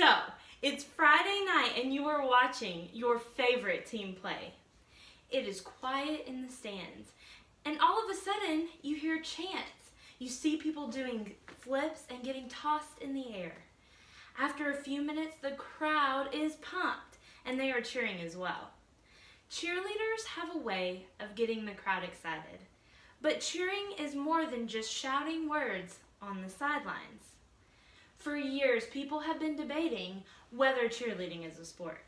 So, it's Friday night and you are watching your favorite team play. It is quiet in the stands, and all of a sudden you hear chants. You see people doing flips and getting tossed in the air. After a few minutes, the crowd is pumped and they are cheering as well. Cheerleaders have a way of getting the crowd excited, but cheering is more than just shouting words on the sidelines. For years, people have been debating whether cheerleading is a sport.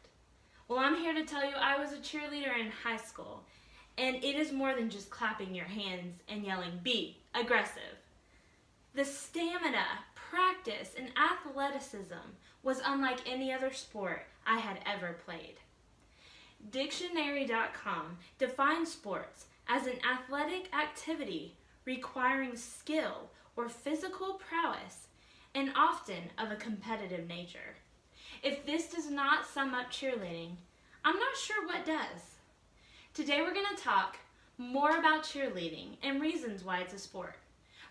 Well, I'm here to tell you I was a cheerleader in high school, and it is more than just clapping your hands and yelling, "Be aggressive." The stamina, practice, and athleticism was unlike any other sport I had ever played. Dictionary.com defines sports as an athletic activity requiring skill or physical prowess and often of a competitive nature. If this does not sum up cheerleading, I'm not sure what does. Today we're going to talk more about cheerleading and reasons why it's a sport.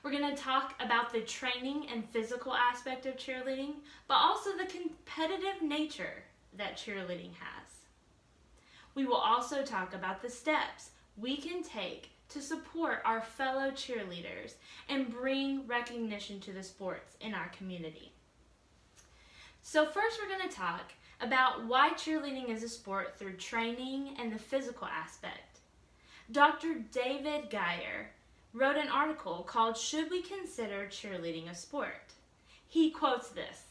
We're going to talk about the training and physical aspect of cheerleading, but also the competitive nature that cheerleading has. We will also talk about the steps we can take to support our fellow cheerleaders and bring recognition to the sports in our community. So first we're going to talk about why cheerleading is a sport through training and the physical aspect. Dr. David Geyer wrote an article called "Should We Consider Cheerleading a Sport?" He quotes this: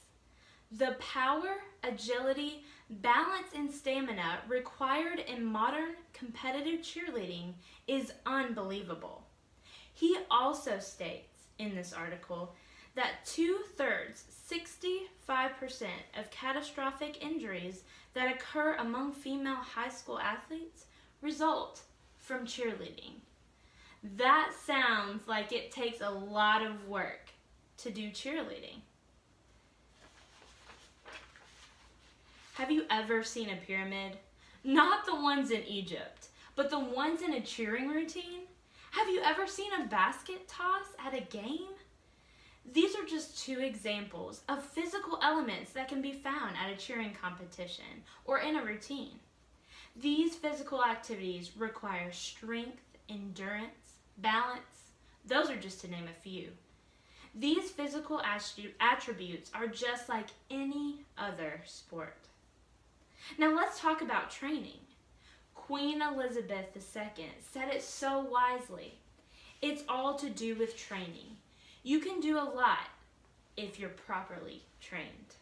"The power, agility, balance, and stamina required in modern competitive cheerleading is unbelievable." He also states in this article that 2/3, 65% of catastrophic injuries that occur among female high school athletes result from cheerleading. That sounds like it takes a lot of work to do cheerleading. Have you ever seen a pyramid? Not the ones in Egypt, but the ones in a cheering routine? Have you ever seen a basket toss at a game? These are just two examples of physical elements that can be found at a cheering competition or in a routine. These physical activities require strength, endurance, balance. Those are just to name a few. These physical attributes are just like any other sport. Now let's talk about training. Queen Elizabeth II said it so wisely. It's all to do with training. You can do a lot if you're properly trained.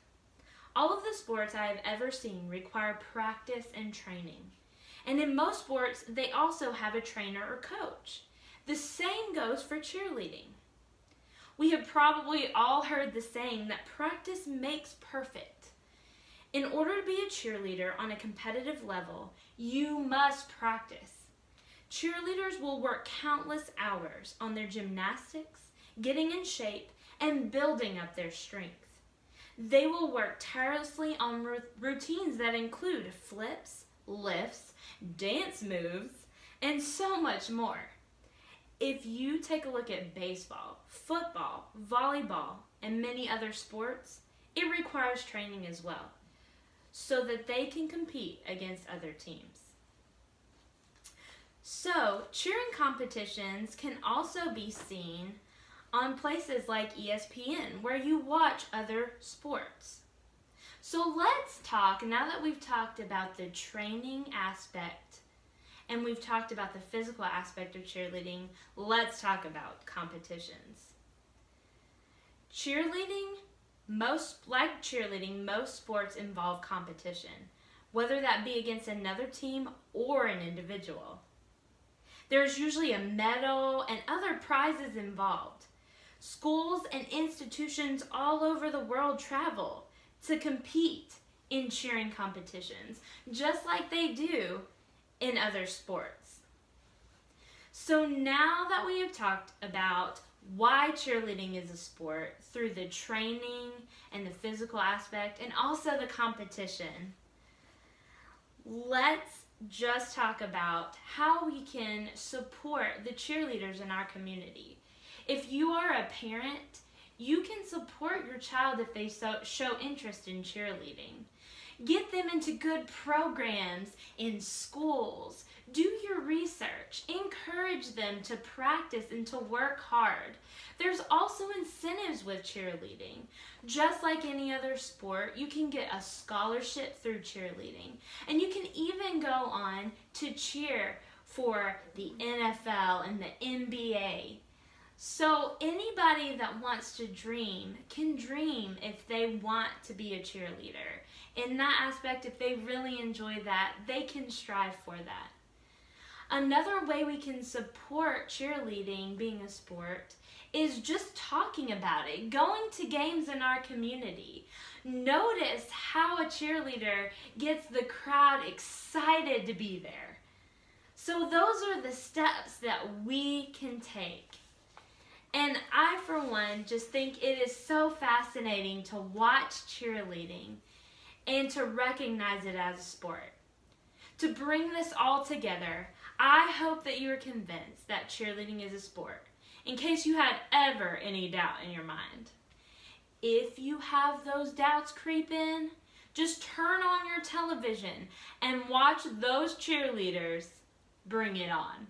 All of the sports I have ever seen require practice and training. And in most sports, they also have a trainer or coach. The same goes for cheerleading. We have probably all heard the saying that practice makes perfect. In order to be a cheerleader on a competitive level, you must practice. Cheerleaders will work countless hours on their gymnastics, getting in shape, and building up their strength. They will work tirelessly on routines that include flips, lifts, dance moves, and so much more. If you take a look at baseball, football, volleyball, and many other sports, it requires training as well, so that they can compete against other teams. So, cheering competitions can also be seen on places like ESPN, where you watch other sports. So let's talk, now that we've talked about the training aspect and we've talked about the physical aspect of cheerleading, let's talk about competitions. Most sports involve competition, whether that be against another team or an individual. There's usually a medal and other prizes involved. Schools and institutions all over the world travel to compete in cheering competitions, just like they do in other sports. So now that we have talked about why cheerleading is a sport through the training and the physical aspect and also the competition, let's just talk about how we can support the cheerleaders in our community. If you are a parent, You can support your child if they show interest in cheerleading. Get them into good programs in schools. Do your research. Encourage them to practice and to work hard. There's also incentives with cheerleading. Just like any other sport, you can get a scholarship through cheerleading. And you can even go on to cheer for the NFL and the NBA. So anybody that wants to dream can dream if they want to be a cheerleader. In that aspect, if they really enjoy that, they can strive for that. Another way we can support cheerleading being a sport is just talking about it, going to games in our community. Notice how a cheerleader gets the crowd excited to be there. So those are the steps that we can take. And I, for one, just think it is so fascinating to watch cheerleading and to recognize it as a sport. To bring this all together, I hope that you are convinced that cheerleading is a sport, in case you had ever any doubt in your mind. If you have those doubts creep in, just turn on your television and watch those cheerleaders bring it on.